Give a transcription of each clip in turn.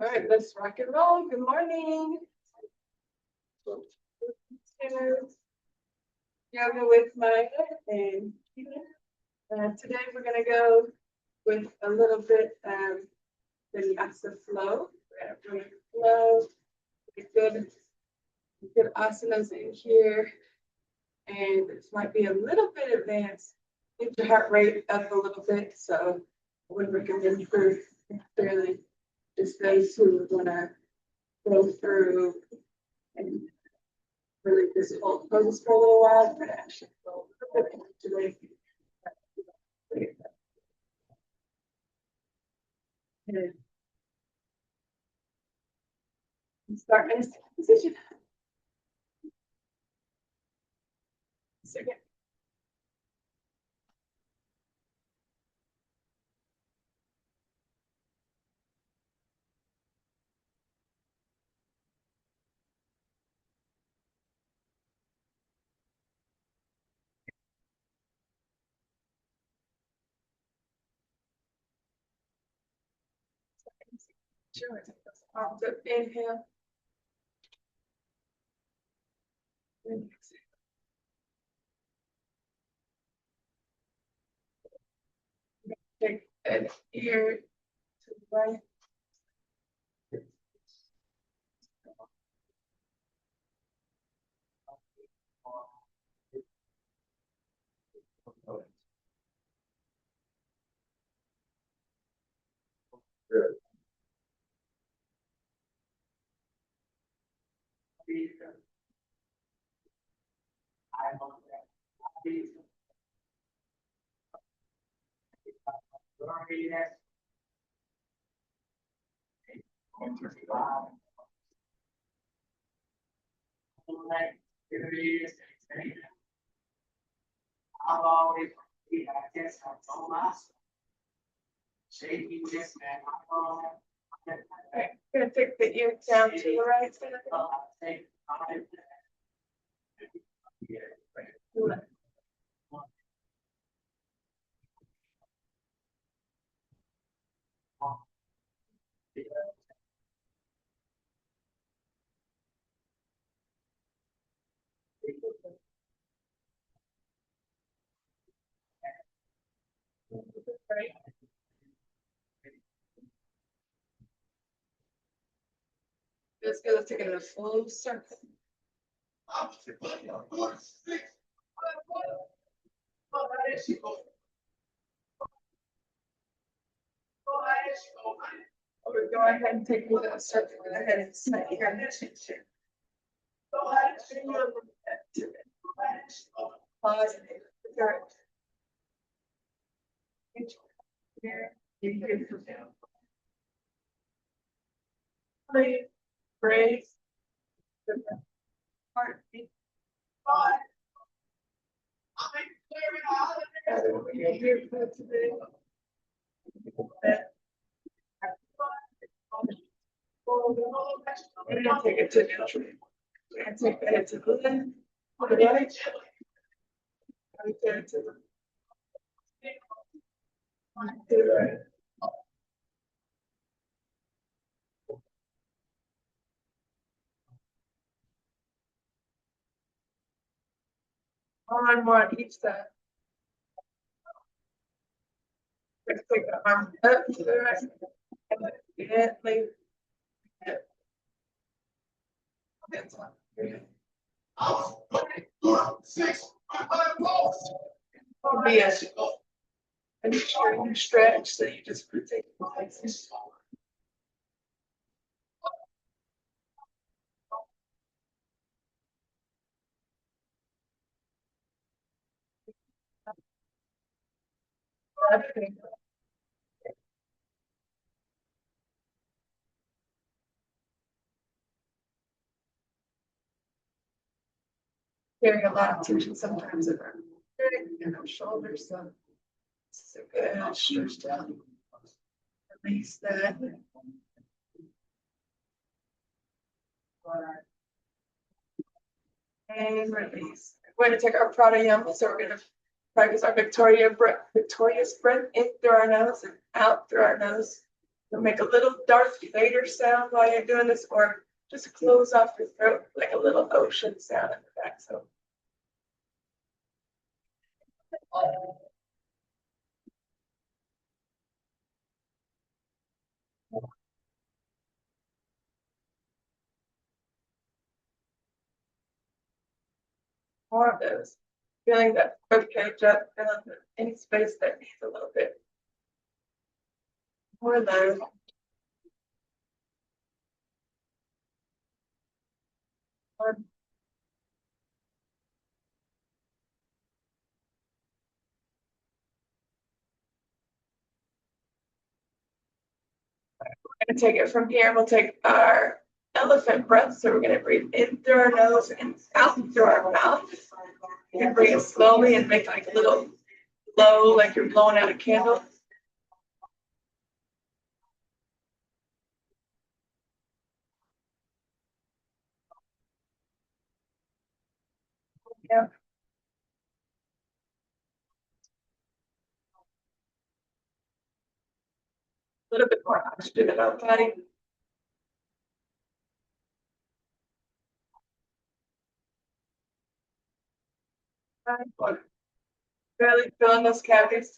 All right, let's rock and roll. Good morning. Yoga with Maya and today we're gonna go with a little bit vinyasa flow. We're gonna flow, good asanas in here, and this might be a little bit advanced. Get your heart rate up a little bit, so I would recommend for fairly just those who wanna go through and really just hold poses for a little while, but actually go a little bit today. And start in a position. Second. Sure. Arms up, inhale. And exhale. Take an ear to the right. Good. I've always been, I guess I told myself. Shaking this man, Alright, gonna take the ear down to the right side. Left. Right. Let's go take it in a full circle. We're go ahead and take a little circle. Go ahead and set your intention. Pause. Breathe. Heartbeat. We're gonna take it to neutral. We're gonna take that to the left. Put it right. Right there to the. To the right. One more on each side. Let's take the arm up to the right. And then gently. That's one. Be a short stretch, so you just take it. Carry a lot of tension sometimes in our neck and our shoulders, so this is a good stretch down. Release that. And release. We're going to take our pranayama, so we're going to practice our victorious breath in through our nose and out through our nose. You'll make a little Darth Vader sound while you're doing this, or just close off your throat like a little ocean sound in the back. So. More of those. Feeling that rib cage up, feeling any space that needs a little bit more of those. We're gonna take it from here. We'll take our elephant breath. So we're gonna breathe in through our nose and out through our mouth. You can breathe slowly and make like a little blow, like you're blowing out a candle. Yeah. A little bit more oxygen in our body. Barely filling those cavities.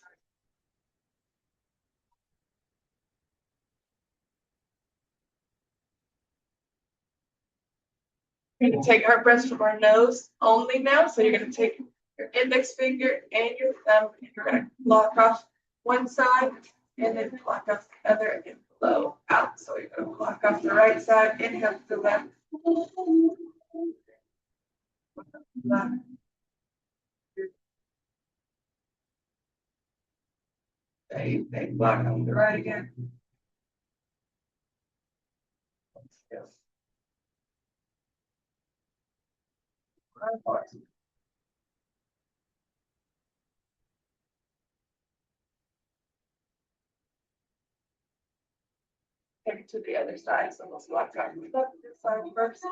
We're gonna take our breaths from our nose only now. So you're gonna take your index finger and your thumb, and you're gonna block off one side and then block off the other and blow out. So you're gonna block off the right side, inhale to the left. Left. Same thing, block off the right again. Take it to the other side, so let's block out the left side first.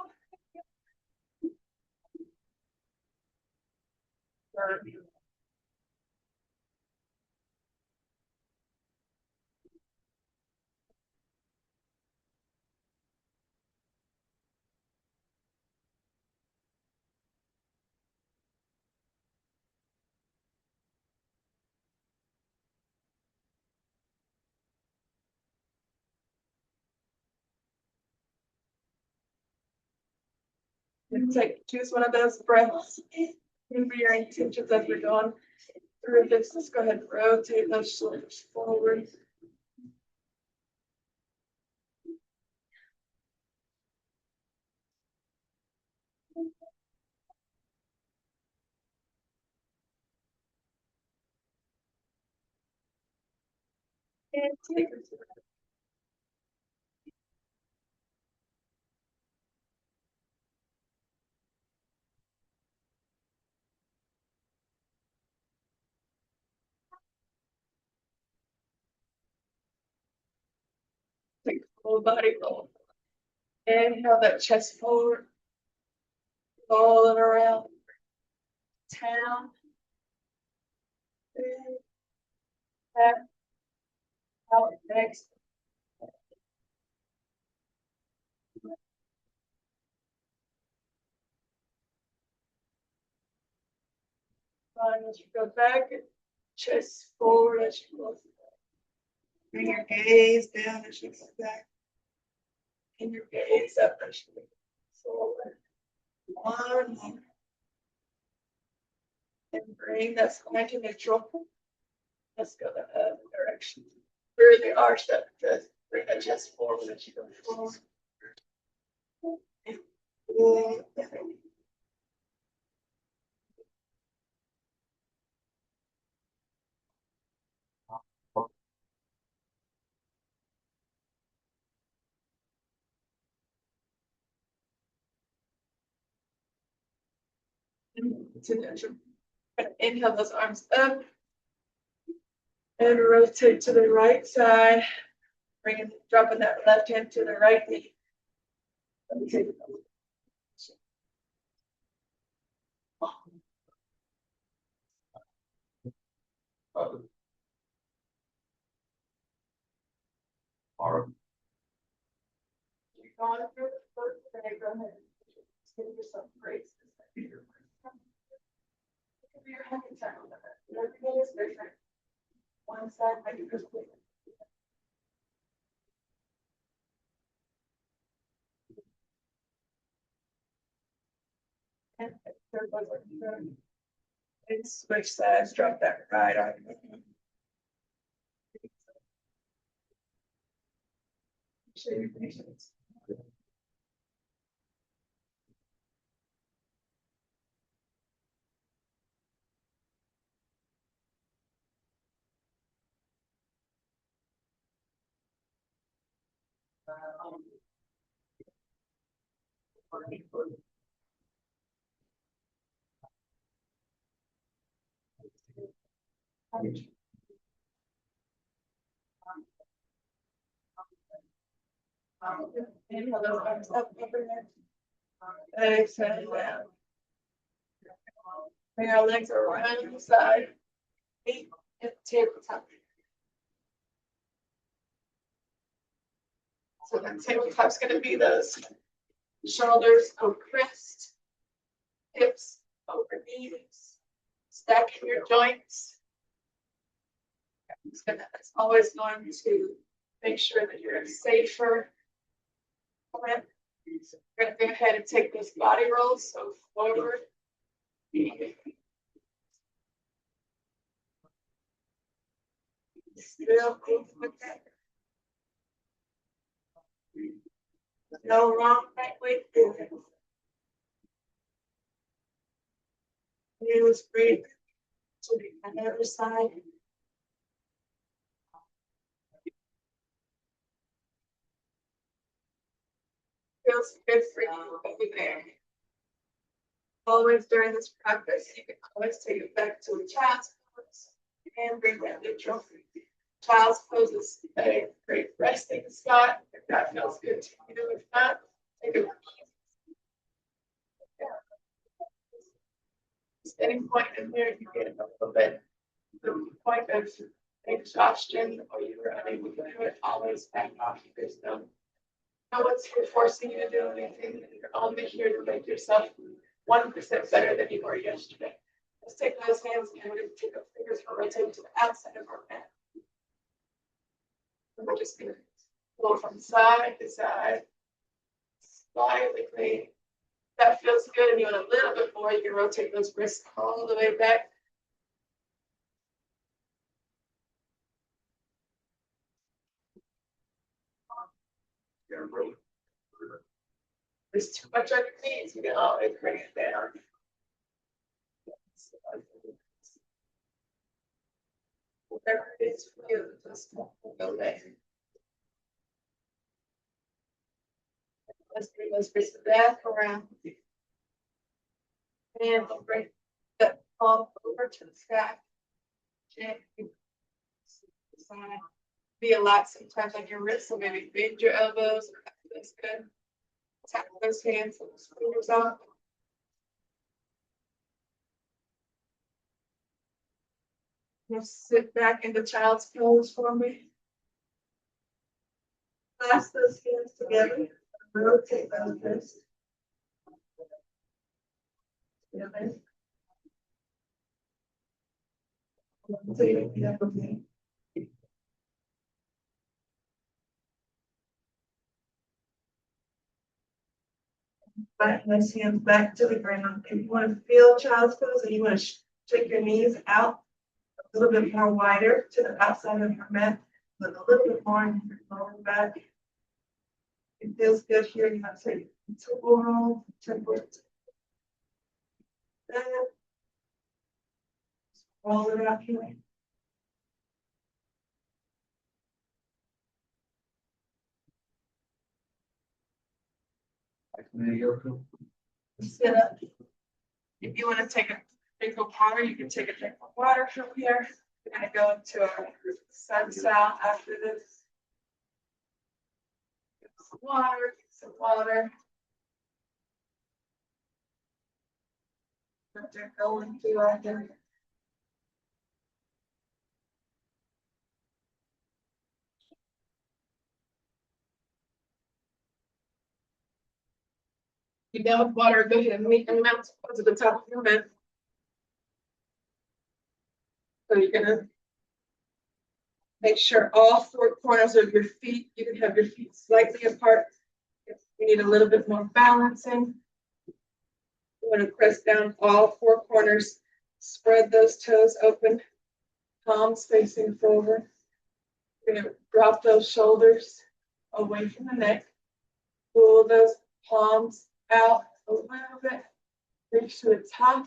Choose one of those breaths. Remember your intentions as we're going through this. Let's go ahead and rotate those shoulders forward. And take it to the take the full body roll. Inhale that chest forward. Roll it around. Down. Back. Out next. Fine, as you go back, chest forward as you go. Bring your gaze down as you go back. And your gaze up as you go forward. One more. And bring that spine to neutral. Let's go the other direction. Really arch that chest. Bring that chest forward as you go forward. To neutral. Inhale those arms up. And rotate to the right side. Dropping that left hand to the right knee. going through the first day, go ahead. Just give yourself grace. It could be your happy time. Everything is different. One side might be different. And switch sides, drop that right on. Show your patience. Inhale those arms up overhead. Exhale down. Bring our legs around the side. Feet at the tabletop. So the tabletop's going to be those shoulders over wrist, hips over knees, stacking your joints. It's always going to make sure that you're safer. We're going to go ahead and take those body rolls, so forward. Still good with that. No wrong right way through it. Use breathe to the other side. Feels good for you over there. Always during this practice, you can always take it back to a child's pose and bring that neutral. Child's pose is a great resting spot. If that feels good to you, if not, take it. Any point in there, you get a little bit. The point of exhaustion, or you were unable to do it, always back off. There's no one's here forcing you to do anything. You're only here to make yourself 1% better than you were yesterday. Let's take those hands and we're going to take our fingers and rotate to the outside of our mat. And we're just going to go from side to side, slightly. That feels good, and you want a little bit more, you can rotate those wrists all the way back. There's too much on your knees, you can always bring it down. Whatever it is for you, just go there. Let's bring those wrists back around. And we'll bring that palm over to the sky. Be a lot sometimes on your wrists, so maybe bend your elbows. That's good. Tap those hands and those fingers off. Just sit back in the child's pose for me. Clasp those hands together. Rotate those wrists. Back those hands back to the ground. If you want to feel child's pose and you want to take your knees out a little bit more wider to the outside of your mat, but a little bit more in your lower back. It feels good here. You have to take temple roll, temple. Roll it out here. Sit up. If you want to take a drink of water, you can take a drink of water from here. We're going to go into a sun sal after this. Get some water, get some water. What they're going through out there. You down with water, go ahead and meet and mount to the top of your mat. So you're gonna make sure all four corners of your feet, you can have your feet slightly apart. If you need a little bit more balancing. You want to press down all four corners, spread those toes open, palms facing forward. You're gonna drop those shoulders away from the neck. Pull those palms out a little bit. Reach to the top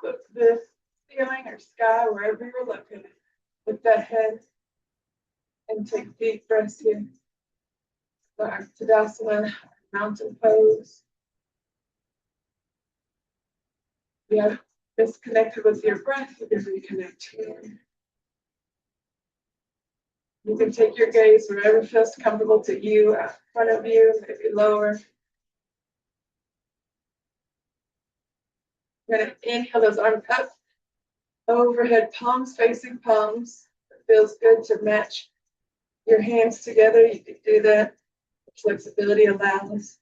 of the ceiling or sky, wherever you're looking. With that head. And take deep breaths here. Back to Tadasana, mountain pose. Yeah, disconnected with your breath, you can reconnect here. You can take your gaze wherever feels comfortable to you, out in front of you, maybe lower. You're gonna inhale those arms up, overhead, palms facing palms. It feels good to match your hands together. You can do that. Flexibility allows.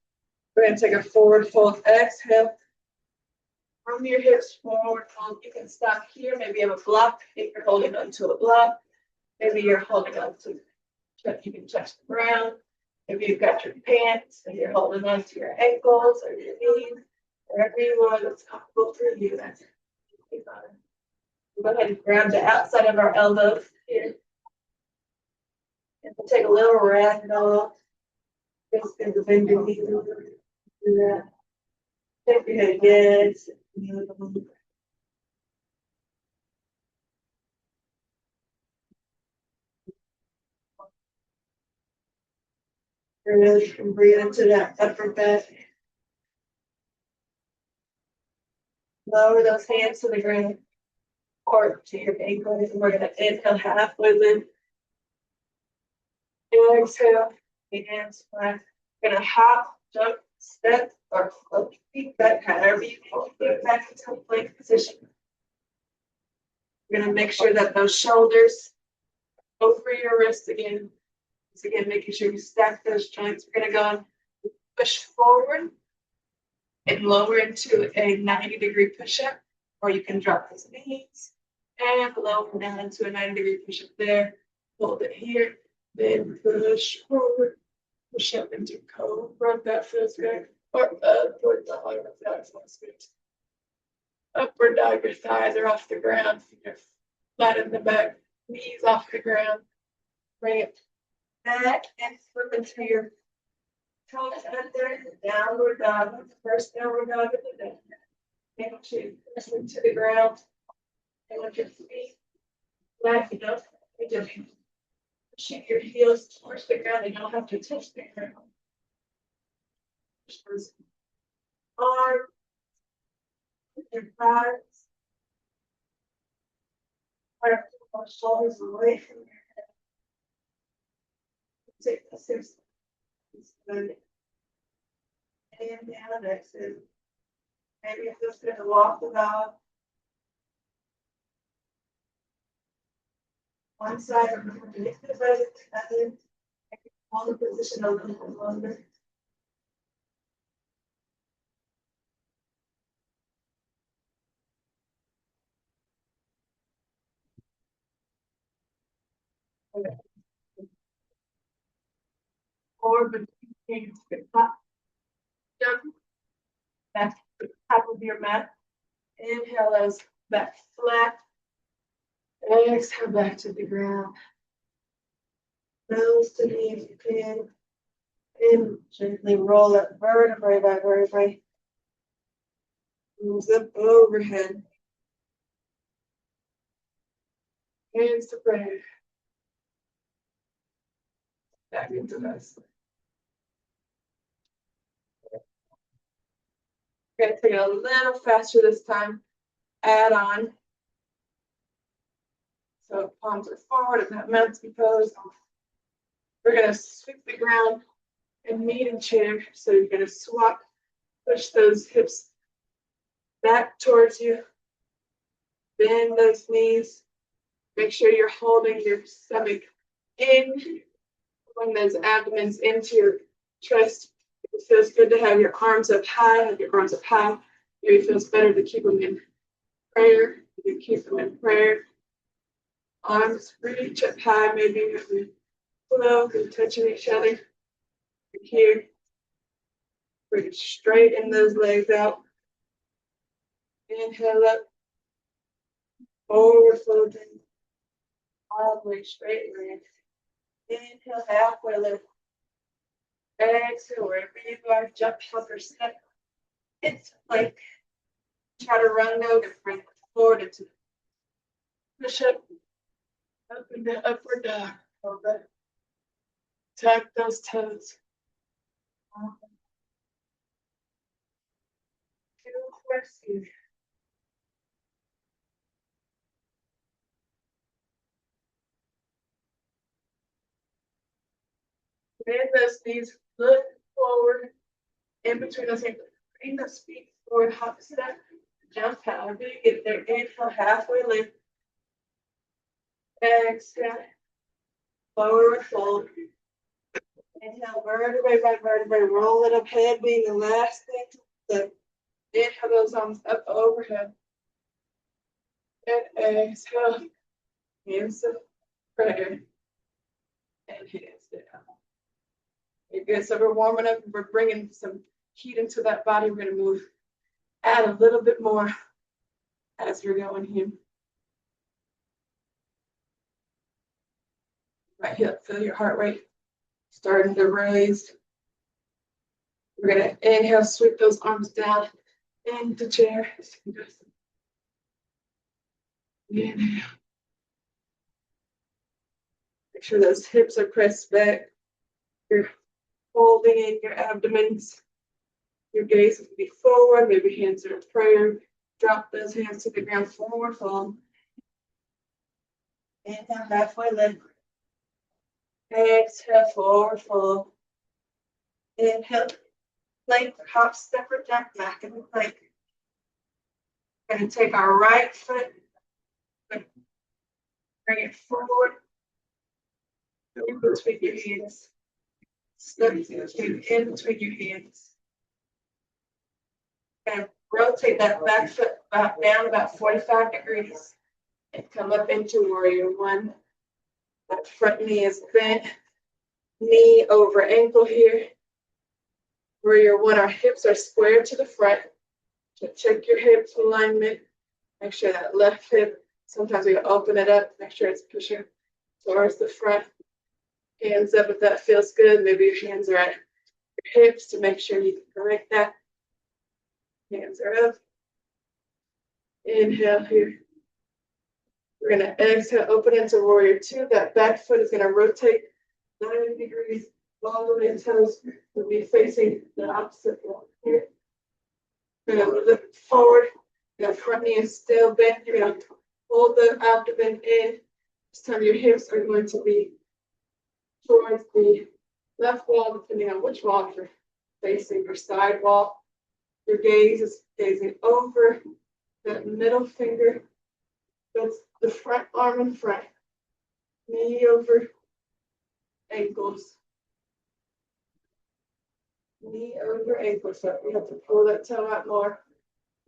We're gonna take a forward fold, exhale. From your hips forward fold. You can stop here. Maybe you have a block if you're holding onto a block. Maybe you're holding on to, you can touch the ground. Maybe you've got your pants and you're holding on to your ankles or your knees, wherever you are that's comfortable for you. That's fine. Go ahead and grab the outside of our elbows here. And we'll take a little ragdoll. Just going to bend your knees over. Do that. Take your head again. Really can breathe into that upper back. Lower those hands to the ground or to your ankles. And we're going to inhale halfway lift. Exhale, the hands flat. We're going to hop, jump, step, or float feet back, however you can. Feet back into a plank position. We're going to make sure that those shoulders over your wrists again. So again, making sure you stack those joints. We're going to go and push forward and lower into a 90-degree push-up, or you can drop those knees and lower down into a 90-degree push-up there. Hold it here, then push forward, push up into cobra. That feels good. Or upward dog. That's good. Upward dog. Your thighs are off the ground. You're flat in the back. Knees off the ground. Bring it back and flip into your toes under. Downward dog. First downward dog in the day. Make sure you press into the ground. And with your feet flat enough, you just pushing your heels towards the ground. You don't have to touch the ground. Arm, your thighs. Our shoulders away from your head. Take the 6. Good. And down, exhale. Maybe you're just going to walk the dog. One side of the other. Hold the position a little bit longer. Okay. Forward between the top. Jump back to the top of your mat. Inhale those back flat. Exhale back to the ground. Nose to knee if you can. And gently roll up vertebrae by vertebrae. Moves up overhead. Hands to prayer. Back into this. We're going to take it a little faster this time. Add on. So palms are forward in that mountain pose. We're going to sweep the ground and meet in chair. So you're going to swap, push those hips back towards you. Bend those knees. Make sure you're holding your stomach in. Pulling those abdomens into your chest. It feels good to have your arms up high, have your arms up high. Maybe it feels better to keep them in prayer. You keep them in prayer. Arms reach up high, maybe below and touching each other. Here. Reach straighten those legs out. Inhale up. Forward folding. All the way straight legs. Inhale, halfway lift. Exhale, wherever you are, jump, hop, or step. It's like try to run out and bring forward into push up and down, upward dog. Okay. Tuck those toes. Two horses. Bend those knees, look forward. In between those hands, bring those feet forward, hop step, jump however you get there. Inhale, halfway lift. Exhale, forward fold. Inhale, vertebrae by vertebrae, roll it up, head being the last thing to lift. Inhale those arms up overhead. And exhale, hands of prayer. And hands down. You're good. So we're warming up. We're bringing some heat into that body. We're going to move, add a little bit more as we're going here. Right hip, feel your heart rate starting to raise. We're going to inhale, sweep those arms down into chair. Inhale. Make sure those hips are pressed back. You're holding in your abdomens. Your gaze will be forward. Maybe hands are in prayer. Drop those hands to the ground, forward fold. Inhale, halfway lift. Exhale, forward fold. Inhale, plank, hop, step, or jump back in the plank. We're going to take our right foot, bring it forward, in between your hands. Step in between your hands. And rotate that back foot down about 45 degrees and come up into warrior one. That front knee is bent, knee over ankle here. Warrior one, our hips are square to the front. So check your hips alignment. Make sure that left hip, sometimes we open it up, make sure it's pushing towards the front. Hands up if that feels good. Maybe your hands are at your hips to make sure you can correct that. Hands are up. Inhale here. We're going to exhale, open into warrior two. That back foot is going to rotate 90 degrees. All the way toes will be facing the opposite wall here. We're going to lift forward. The front knee is still bent. You're going to hold the abdomen in. This time your hips are going to be towards the left wall, depending on which wall you're facing, your side wall. Your gaze is gazing over that middle finger. That's the front arm in front. Knee over ankles. Knee over ankles. So you have to pull that toe out more.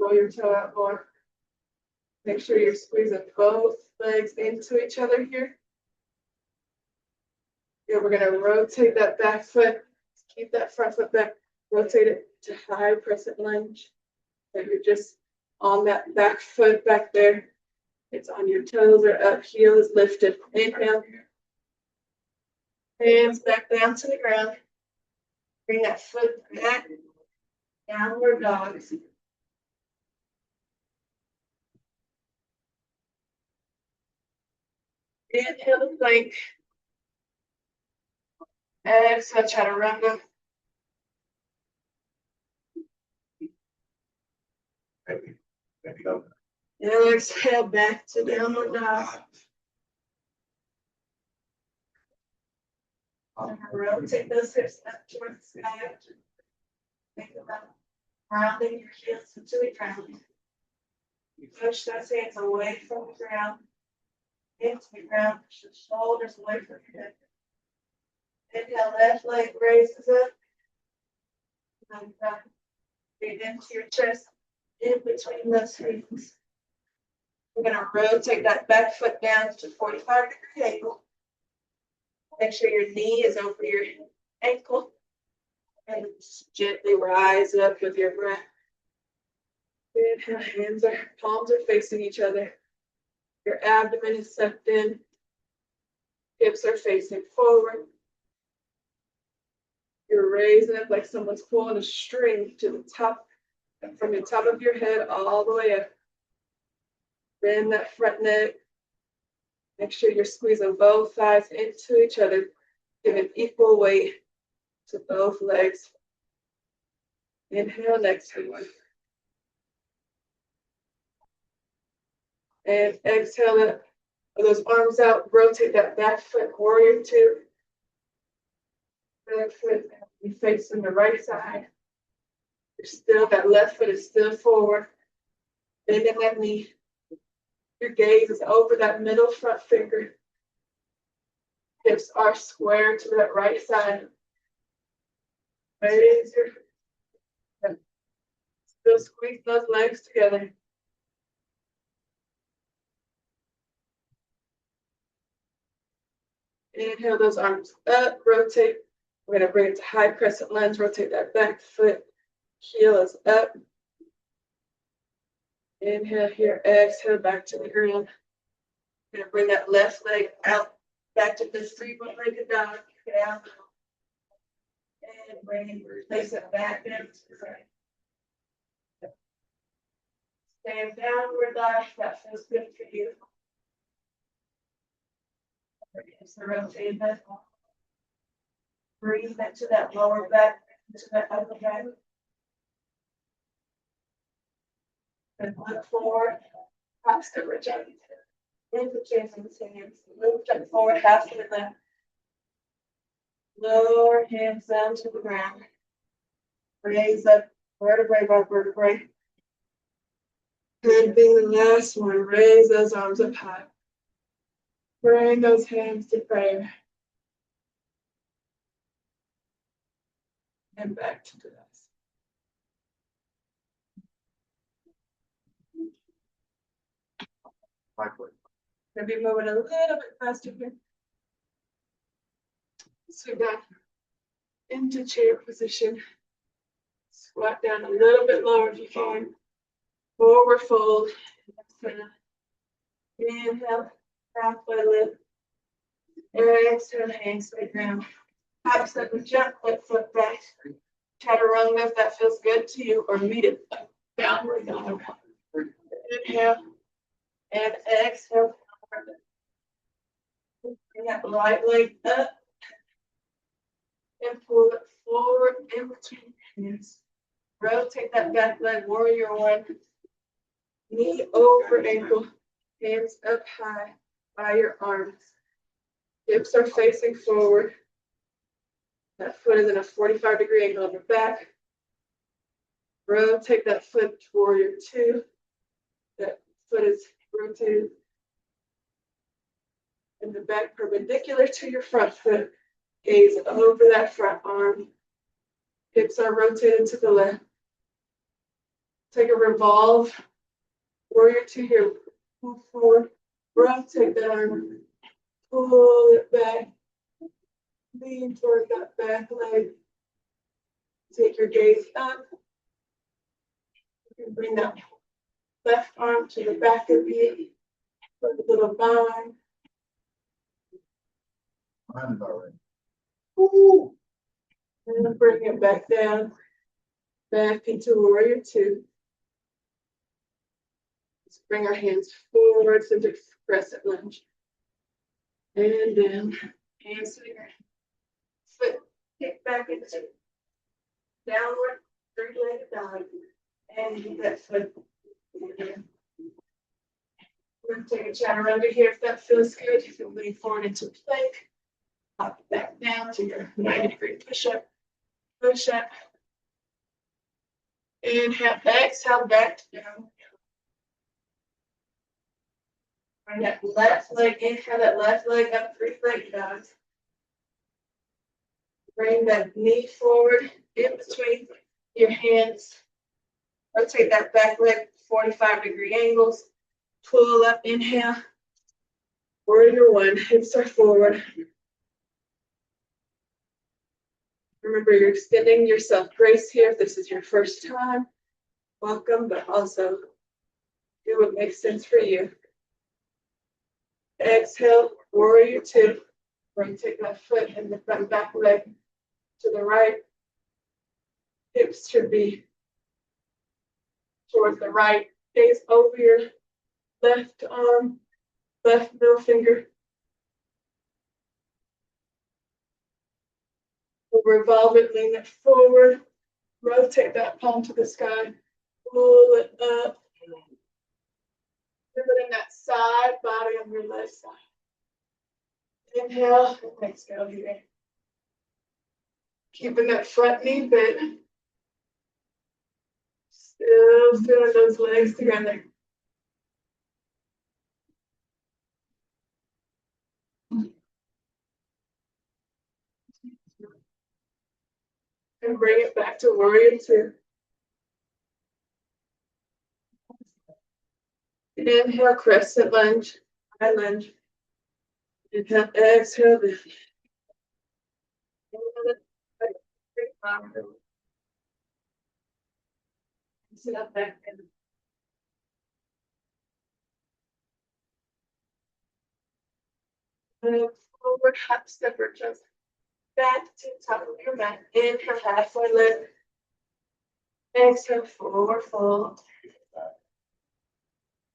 Pull your toe out more. Make sure you're squeezing both legs into each other here. Yeah, we're going to rotate that back foot. Keep that front foot back. Rotate it to high crescent lunge. So you're just on that back foot back there. It's on your toes or up, heel is lifted. Inhale. Hands back down to the ground. Bring that foot back. Downward dog. Inhale the plank. Exhale, chaturanga. Exhale back to downward dog. Rotate those hips up towards the sky. Think about rounding your heels into the ground. You push those hands away from the ground. Into the ground. Push the shoulders away from your head. Inhale, left leg raises up. And breathe into your chest, in between those rings. We're gonna rotate that back foot down to 45-degree angle. Make sure your knee is over your ankle. And just gently rise up with your breath. Inhale, palms are facing each other. Your abdomen is sucked in. Hips are facing forward. You're raising up like someone's pulling a string to the top, from the top of your head all the way up. Bend that front neck. Make sure you're squeezing both thighs into each other, giving equal weight to both legs. Inhale, exhale. And exhale it. Those arms out, rotate that back foot, warrior two. Back foot facing the right side. You're still, that left foot is still forward. Bending that knee. Your gaze is over that middle front finger. Hips are square to that right side. Raise your, still squeeze those legs together. Inhale those arms up, rotate. We're gonna bring it to high crescent lunge, rotate that back foot, heel is up. Inhale here, exhale back to the ground. We're gonna bring that left leg out, back to this 3-one-legged dog, kick it out. And bring it, place it back down to the side. Stand downward dog, that feels good for you. So rotate that. Breathe into that lower back, into that upper back. And look forward, cross the ridge out. In between the hands, move that forward half to the left. Lower hands down to the ground. Raise up vertebrae by vertebrae. And being the last one, raise those arms up high. Bring those hands to prayer. And back to the rest. Gonna be moving a little bit faster here. So back into chair position. Squat down a little bit lower if you can. Forward fold. Inhale, halfway lift. Exhale, hands to the ground. Hop, step, and jump, left foot back. Chaturanga if that feels good to you, or meet it downward dog. Inhale and exhale. Bring that right leg up and pull it forward in between hands. Rotate that back leg, warrior one. Knee over ankle, hands up high by your arms. Hips are facing forward. That foot is in a 45-degree angle on the back. Rotate that foot to warrior two. That foot is rotated in the back perpendicular to your front foot. Gaze over that front arm. Hips are rotated to the left. Take a revolve. Warrior two here. Move forward. Rotate that arm. Pull it back. Lean toward that back leg. Take your gaze up. You can bring that left arm to the back of you. Put a little bind. I'm already. Ooh. And then bring it back down. Back into warrior two. Let's bring our hands forward into crescent lunge. And down. Hands to the ground. Foot kick back into downward 3-legged dog. And keep that foot. We're going to take a chaturanga here if that feels good. You can lean forward into plank. Hop back down to your 90-degree push-up. Push-up. Inhale, exhale, back to down. Bring that left leg, inhale that left leg up, 3-legged dogs. Bring that knee forward in between Your hands, rotate that back leg 45-degree angles. Pull up, inhale. Warrior one, hips are forward. Remember, you're extending yourself grace here. If this is your first time, welcome, but also do what makes sense for you. Exhale, warrior two. Rotate that foot and the front back leg to the right. Hips should be towards the right. Gaze over your left arm, left middle finger. We'll revolve it, lean it forward. Rotate that palm to the sky. Pull it up. Pivoting that side body on your left side. Inhale, exhale here. Keeping that front knee bent. Still feeling those legs together. And bring it back to warrior two. Inhale, crescent lunge, high lunge. Inhale, exhale, lift. Sit up back and move forward, hop step or just back to the top of your mat. Inhale, halfway lift. Exhale, forward fold.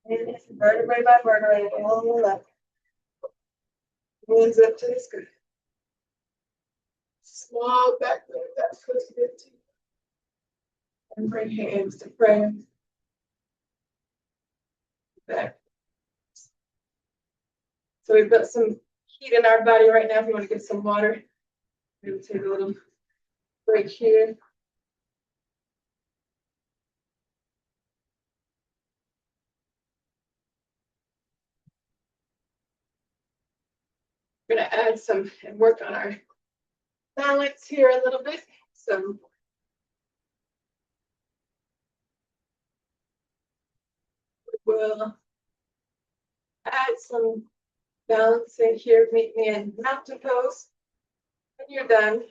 And it's vertebrae by vertebrae, on the left. Hands up to the sky. Small back leg, that foot's good too. And bring hands to prayer. Back. So we've got some heat in our body right now. If you want to get some water, maybe take a little break here. We're going to add some and work on our balance here a little bit. So we'll add some balancing here. Meet me in mountain pose. When you're done,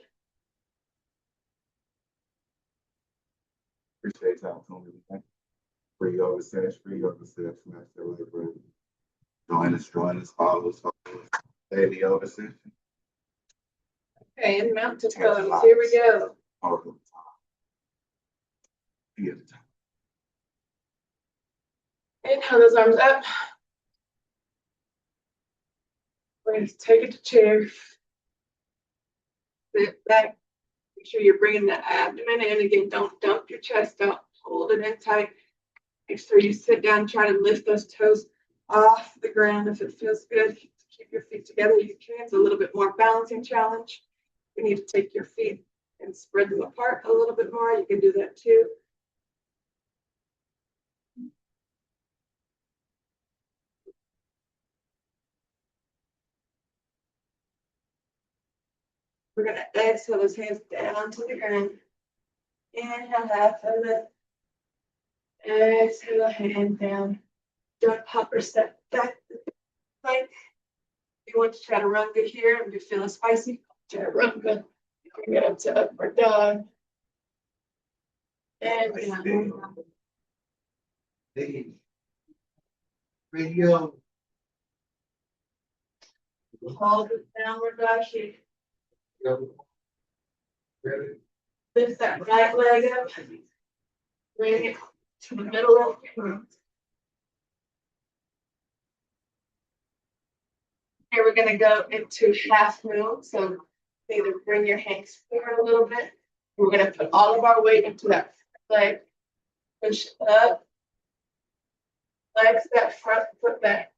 Appreciate y'all tuning in. Free yoga session, master labor. Join us, follow us, daily yoga session. okay, in mountain pose, here we go. All of the time. Be at the time. Inhale those arms up. We're going to take it to chair. Sit back. Make sure you're bringing the abdomen in. Again, don't dump your chest out. Hold it in tight. Make sure you sit down. Try to lift those toes off the ground if it feels good. Keep your feet together. You can. It's a little bit more balancing challenge. You need to take your feet and spread them apart a little bit more. You can do that too. We're going to exhale those hands down to the ground. Inhale, half of it. Exhale, hand down. Jump, hop, or step back. Plank. If you want to chaturanga here, if you feel spicy, chaturanga. Bring it up to upward dog. And down. Radio. Hold it downward dog here. Lift that right leg up. Bring it to the middle of your hands. Here we're going to go into half moon. So either bring your hands forward a little bit. We're going to put all of our weight into that leg. Push up. Flex that front foot back.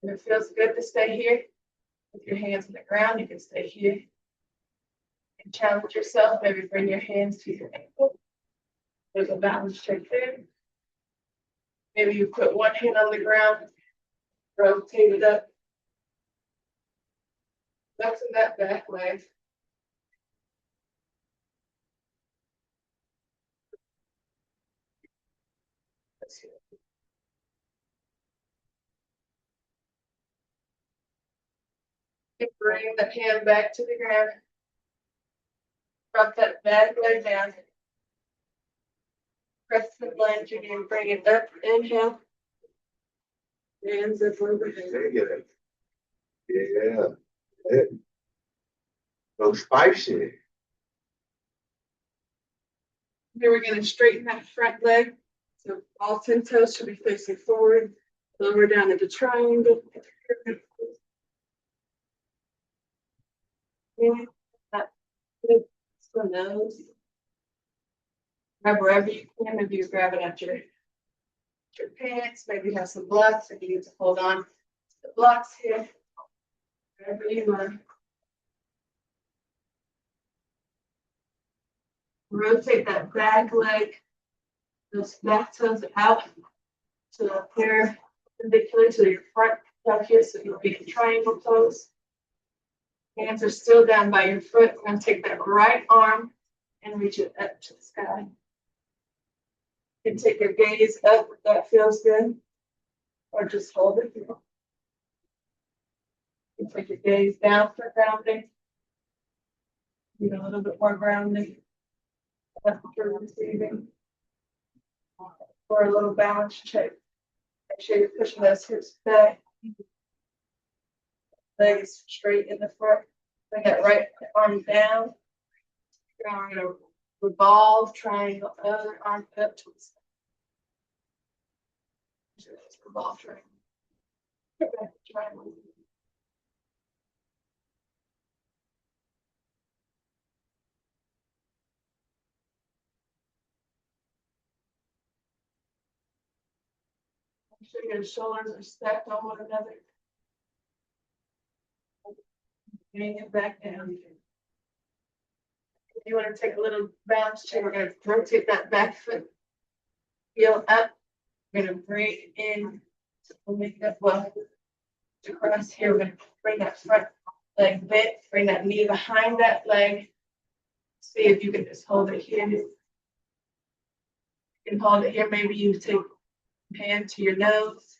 And it feels good to stay here. With your hands on the ground, you can stay here. And challenge yourself. Maybe bring your hands to your ankle. There's a balance check there. Maybe you put one hand on the ground, rotate it up. Flexing that back leg. And bring the hand back to the ground. Drop that back leg down. Press the lunge again, bring it up, inhale. Hands up over here. Take it. Yeah. It. So spicy. Here we're gonna straighten that front leg. So all 10 toes should be facing forward. Lower down into triangle. And that good the nose. Grab wherever you can, maybe you're grabbing at your pants, maybe you have some blocks and you need to hold on to the blocks here. Wherever you are. Rotate that back leg, those back toes out to the perpendicular to your front up here, so you'll be in triangle pose. Hands are still down by your foot. We're going to take that right arm and reach it up to the sky. You can take your gaze up if that feels good, or just hold it. You can take your gaze down for grounding. Need a little bit more grounding. For receiving. For a little balance check. Make sure you're pushing those hips back. Legs straight in the front. Bring that right arm down. Now we're going to revolve, triangle, other arm up to the side. Revolve, triangle. Get back to triangle. Make sure your shoulders are stacked on one another. Bring it back down. If you want to take a little bounce check, we're going to rotate that back foot. Heel up. We're going to bring in. We'll make that well. Across here, we're going to bring that front leg bent. Bring that knee behind that leg. See if you can just hold it here. You can hold it here. Maybe you take hand to your nose.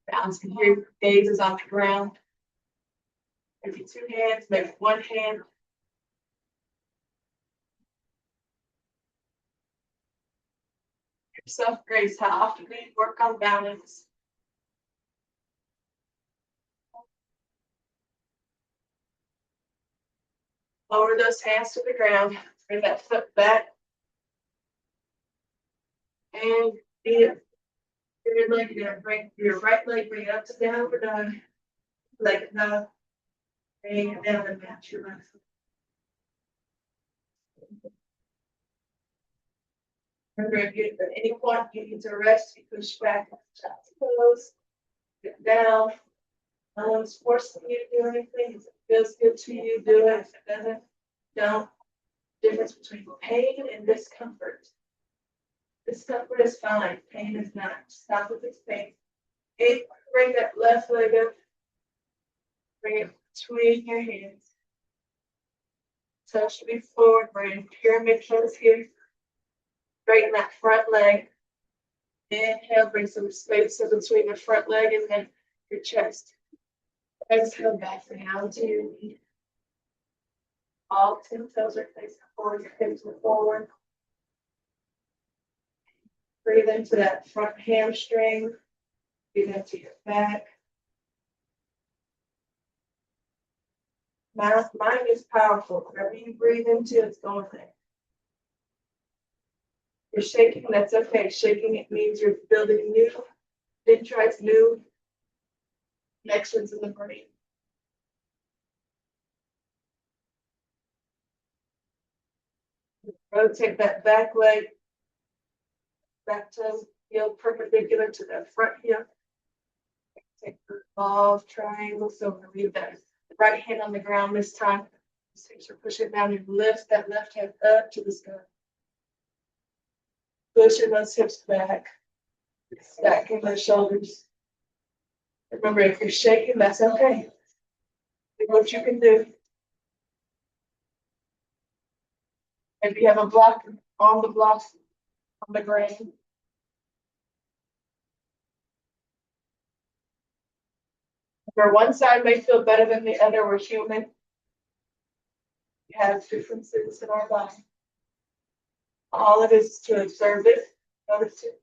Bouncing here, gaze is on the ground. Maybe two hands, maybe one hand. Yourself grace, how often do you work on balance? Lower those hands to the ground. Bring that foot back. And your leg, you're gonna bring your right leg, bring it up to downward dog. Leg down. Bring it down and match your left foot. Remember, if you at any point you need to rest, you push back, close, get down. No one's forcing you to do anything. If it feels good to you, do it. If it doesn't, don't. Difference between pain and discomfort. Discomfort is fine. Pain is not. Stop with this pain. And bring that left leg up. Bring it between your hands. Touch to be forward. Bring pyramid pose here. Straighten that front leg. Inhale, bring some space in between the front leg and then your chest. Exhale, back down to your knee. All 10 toes are facing forward, your hips are forward. Breathe into that front hamstring. Breathe into your back. Mind is powerful. Whatever you breathe into, it's going there. You're shaking, that's okay. Shaking, it means you're building new dendrites, new connections in the brain. Rotate that back leg, back toe, heel perpendicular to the front heel. Take the revolve triangle. So we're going to leave that right hand on the ground this time. Hips are pushing down and lift that left hand up to the sky. Pushing those hips back, stacking those shoulders. Remember, if you're shaking, that's okay. See what you can do. If you have a block on the blocks on the ground. Where one side may feel better than the other, we're human. We have differences in our body. All it is to observe it, notice it.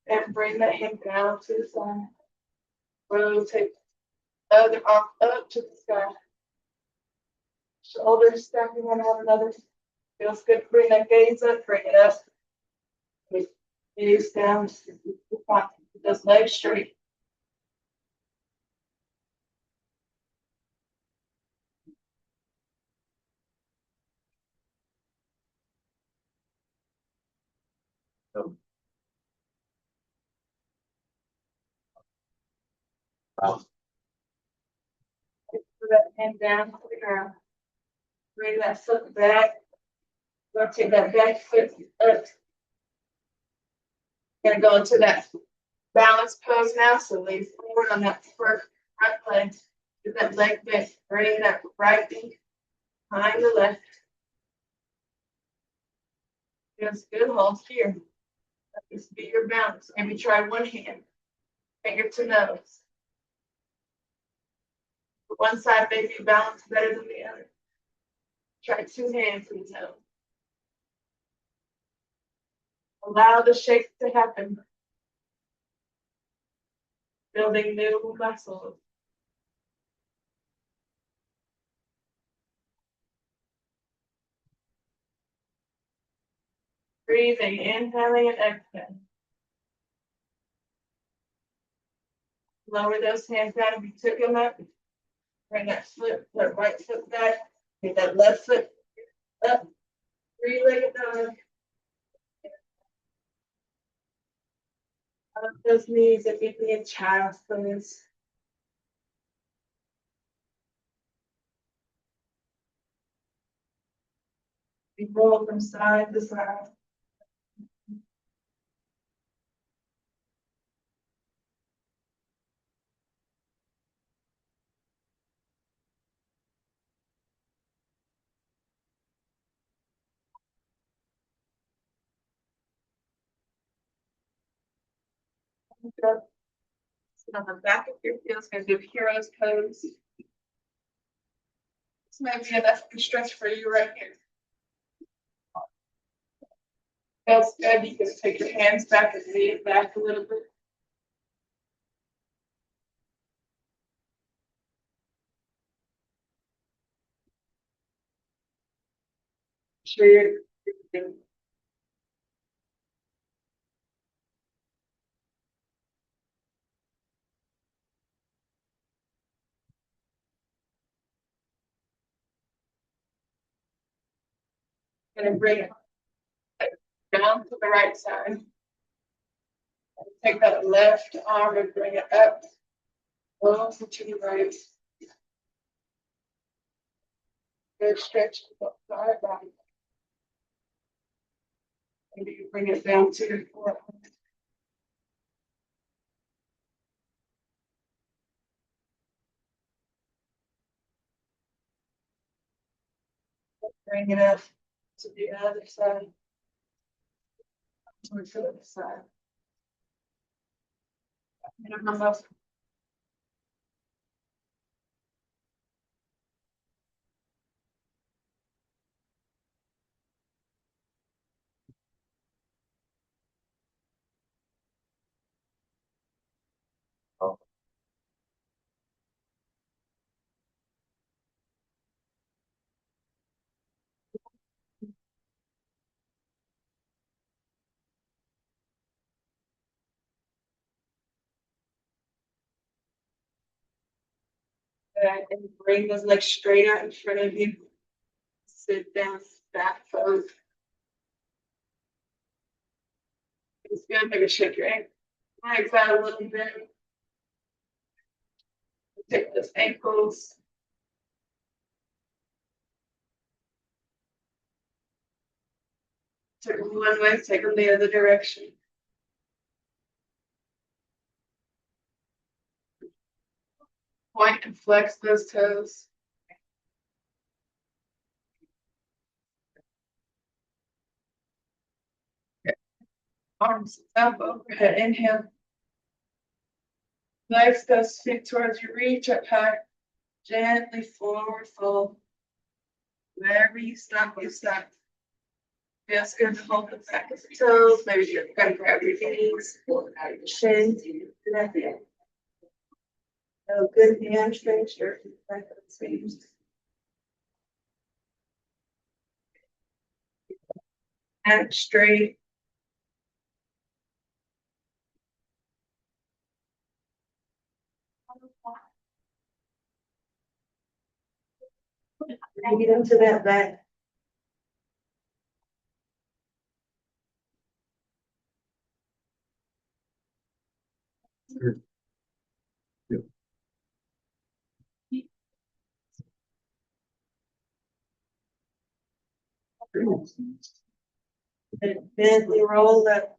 And bring that hand down to the side. Rotate the other arm up to the sky. Shoulders stacking one on another. Feels good. Bring that gaze up, bring it up. Gaze down. Those legs straight. Put that hand down to the ground. Bring that foot back. Rotate that back foot up. Gonna go into that balance pose now. So lean forward on that front leg. Get that leg bent. Bring that right knee behind the left. Feels good. Hold here. This be your balance. Maybe try one hand. Finger to nose. One side may be balanced better than the other. Try two hands in the nose. Allow the shake to happen. Building new muscles. Breathing, inhaling and exhaling. Lower those hands down if you took them up. Bring that right foot back. Get that left foot up. Three-legged dog. Up those knees if you be in child's pose. We roll from side to side. Sit on the back of your heels, gonna do hero's pose. This might be enough stretch for you right here. Feels good. You can take your hands back and lean back a little bit. Sure you're gonna bring it down to the right side. Take that left arm and bring it up. Over to the right. Good stretch to the side body. Maybe you bring it down to your forearm. Bring it up to the other side. Towards the other side. Minimum muscle. And bring those legs straight out in front of you. Sit down, back pose. It's good. Maybe shake your legs out a little bit. Take those ankles. Take them one way, take them the other direction. Point and flex those toes. Arms up overhead. Inhale. Legs go feet towards your reach up high. Gently forward fold. Wherever you stop, you stop. Feels good to hold the back of the toes. Maybe you're gonna grab your knees, shin. So good hamstring, stretch the back of the feet. Back straight. Bring it into that back. And gently roll that.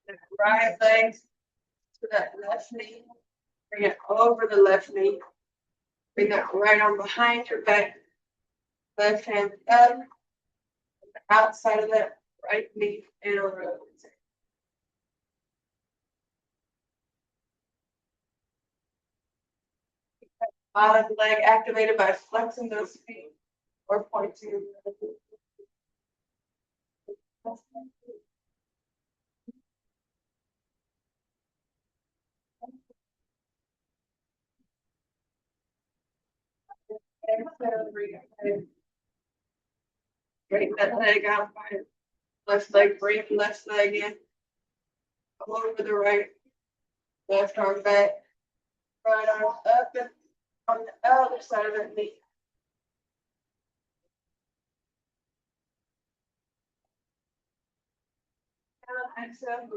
That right leg to that left knee. Bring it over the left knee. Bring that right arm behind your back. Left hand up. Outside of that right knee and over. Bottom leg activated by flexing those feet or pointing. Break that leg out. Left leg, bring left leg in. Come over the right. Left arm back. Right arm up and on the other side of that knee. And exhale.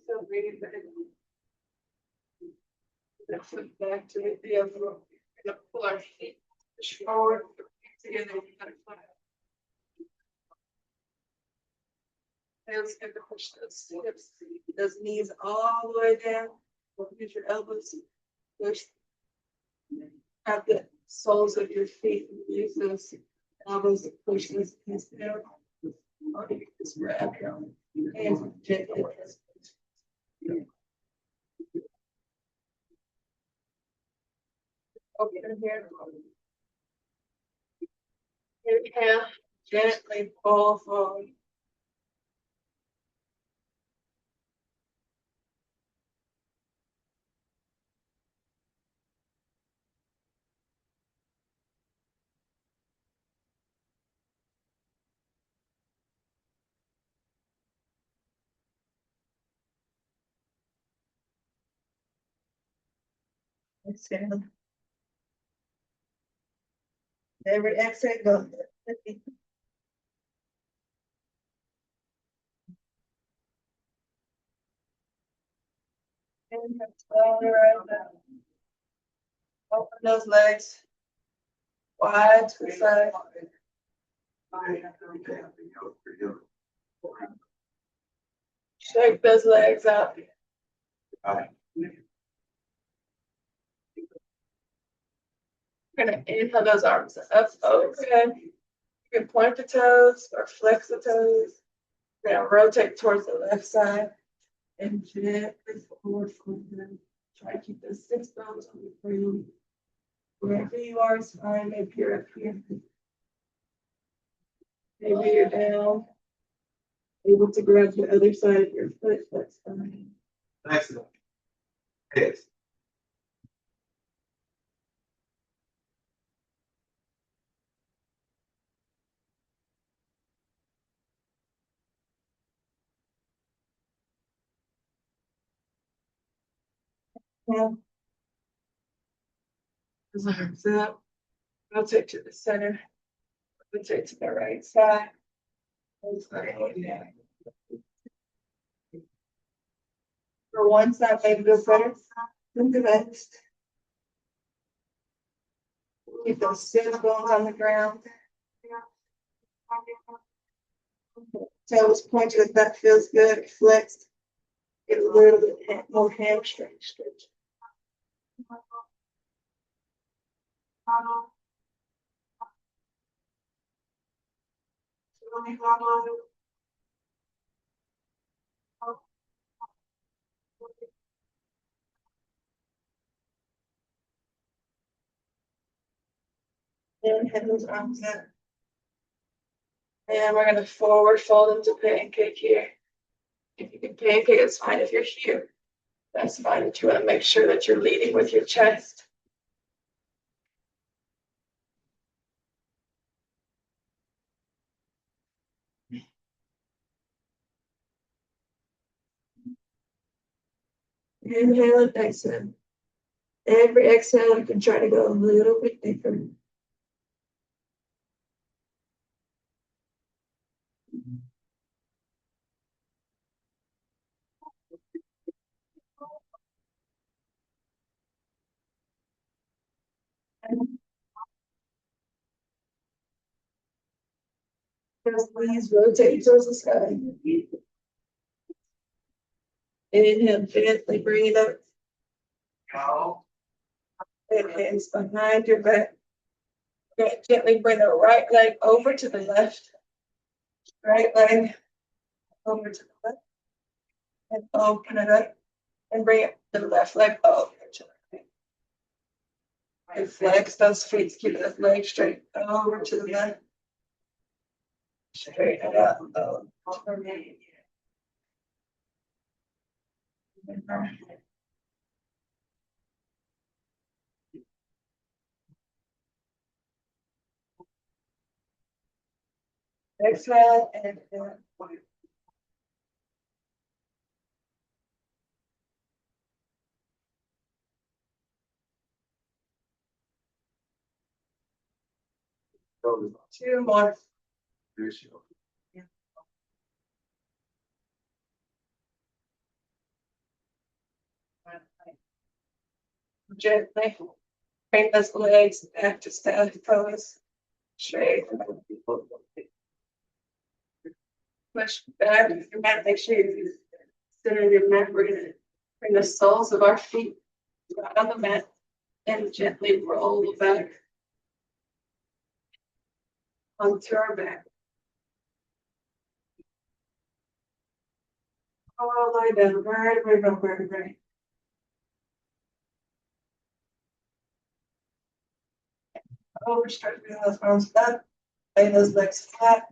Still breathing, but let's flip back to the other. Pull our feet forward together. Hands good to push those hips, those knees all the way down. Use your elbows. Push. Have the soles of your feet. Use those elbows to push those knees down. Or you can just grab your hands gently. Open here. Inhale, gently pull forward. Exhale. Every exhale, go. Open those legs wide to the side. Shake those legs out. We're gonna inhale those arms up overhead. You can point the toes or flex the toes. We're gonna rotate towards the left side and gently forward fold them. Try to keep those six bones on the ground. Wherever you are is fine. Maybe you're up here. Maybe you're down. Able to grab the other side of your foot, that's fine. Excellent. Yes. Yeah. Those arms up. Rotate to the center. Rotate to the right side. For one side maybe go better than the next. Keep those sit bones on the ground. Toes pointed if that feels good. Flex. Get a little bit more hamstring stretch. And head those arms up. And we're gonna forward fold into pancake here. If you can pancake, it's fine. If you're here, that's fine. But you want to make sure that you're leading with your chest. Inhale and exhale. Every exhale, you can try to go a little bit deeper. Just please rotate towards the sky. Inhale, gently bring it up. Go. And hands behind your back. Gently bring the right leg over to the left. Right leg over to the left. And open it up. And bring the left leg over to the right. And flex those feet. Keep those legs straight over to the left. Straighten it up. Exhale and two more. Gently bring those legs back to static pose. Straight. Push back. You might make sure you center your mat. We're gonna bring the soles of our feet right on the mat and gently roll back onto our back. All the way down, vertebrae by vertebrae. Overstretch, bring those arms up, lay those legs flat.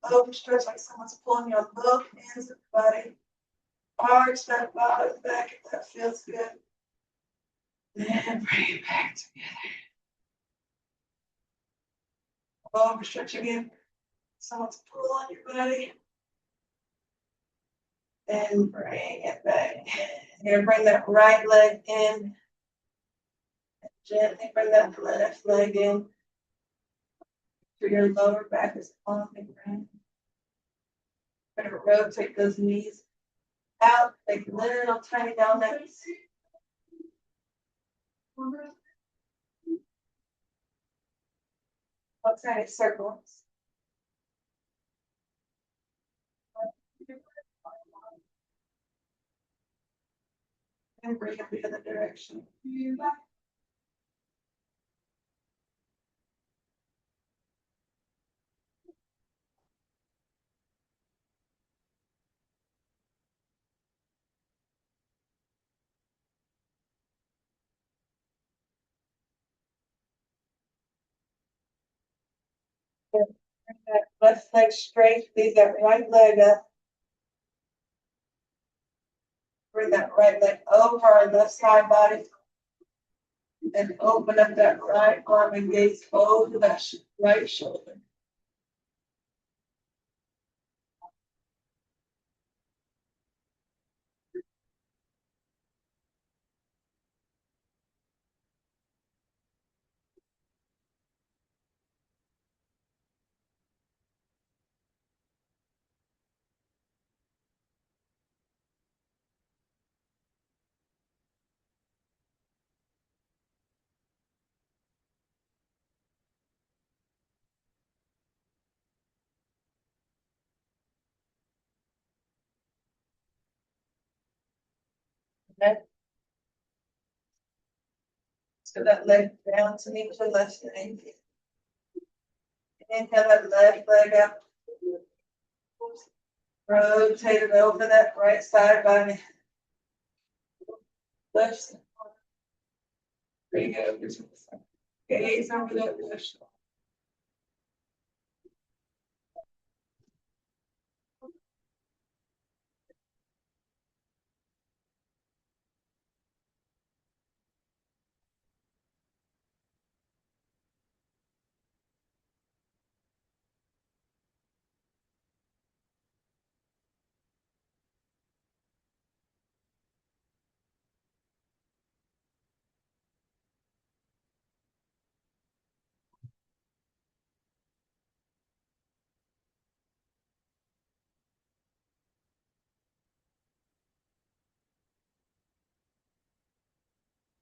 Overstretch like someone's pulling you on both ends of the body. Arch that bottom back if that feels good. Then bring it back together. Overstretch again. Someone's pulling your body. And bring it back. You're gonna bring that right leg in. Gently bring that left leg in. So your lower back is on the ground. Gonna rotate those knees out. Take a little tiny down that. Tiny circles. And bring it the other direction. Bring that left leg straight, leave that right leg up. Bring that right leg over our left side body. And open up that right arm and gaze over that right shoulder. Okay. So that leg down to me to left knee. Inhale that left leg up. Rotate it over that right side body. Left side. Bring it over to the side. Gaze over that left shoulder.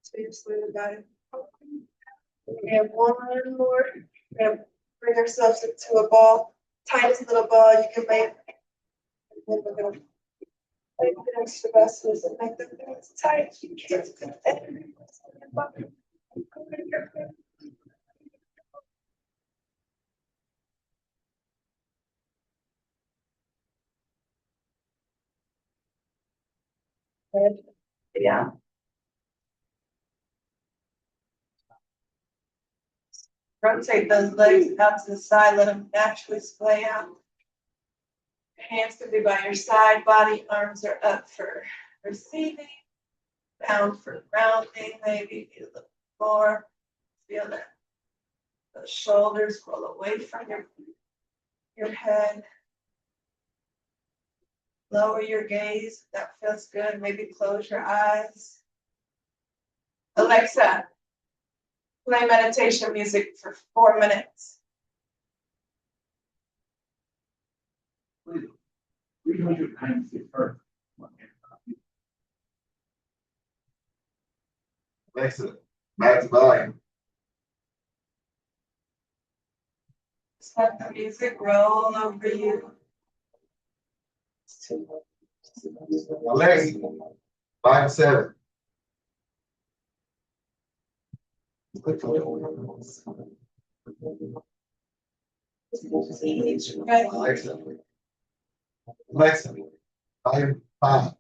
Seriously, about it. We have one more. We have bring ourselves into a ball, tightest little ball you can make. And then we're gonna make the extra vessels and make them as tight as you can. Yeah. Rotate those legs out to the side, let them naturally splay out. Hands can be by your side, body, arms are up for receiving, down for grounding, maybe a little more. Feel that the shoulders roll away from your head. Lower your gaze, that feels good. Maybe close your eyes. Alexa, play meditation music for 4 minutes. 396 Hertz. Alexa, max volume. Just let the music roll over you. Alexa, volume 7. Each breath. Alexa, volume 5.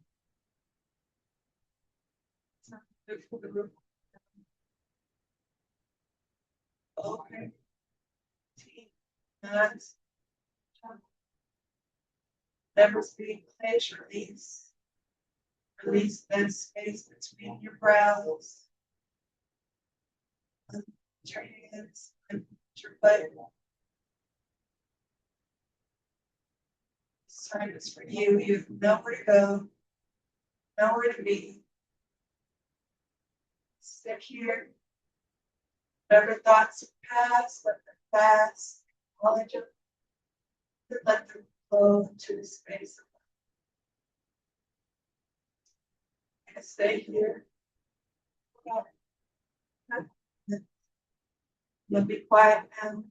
Okay. Next. Never speak, place, release. Release that space between your brows. Lift your hands, lift your butt. This time is for you. You have nowhere to go, nowhere to be. Sit here. Whatever thoughts pass, let them pass. Acknowledge them. Let them flow into the space. And stay here. You'll be quiet now.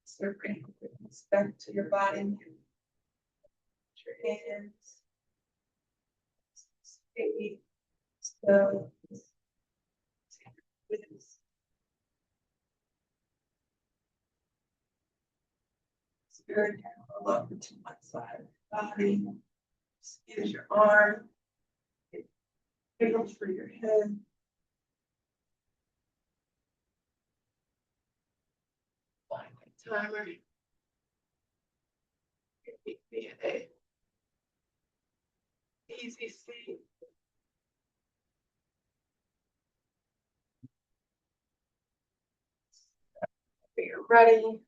So bring this back to your body. Your hands. Steady. So. Spirit all over to one side of the body. Squeeze your arm. Wiggles for your head. Find the timer. Be a easy sleep. When you're ready.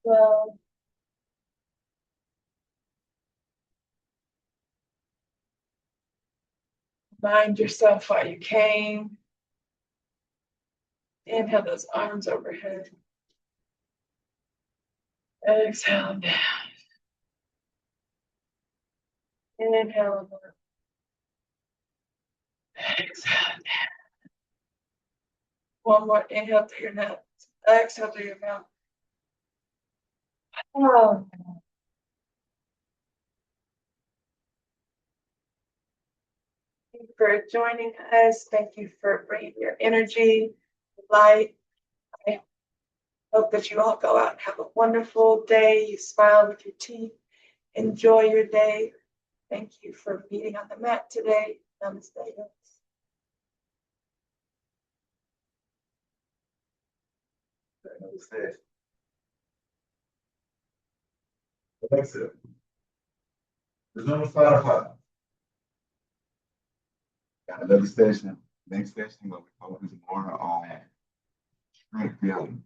Slow. Remind yourself why you came. Inhale those arms overhead. Exhale down. Inhale. Exhale down. One more inhale through your nose. Exhale through your mouth. Oh. Thank you for joining us. Thank you for bringing your energy, light. I hope that you all go out and have a wonderful day. You smile with your teeth. Enjoy your day. Thank you for meeting on the mat today. Namaste. Another session. Alexa, resume Spotify. Got another session. Next session, we'll be focusing more on strength building.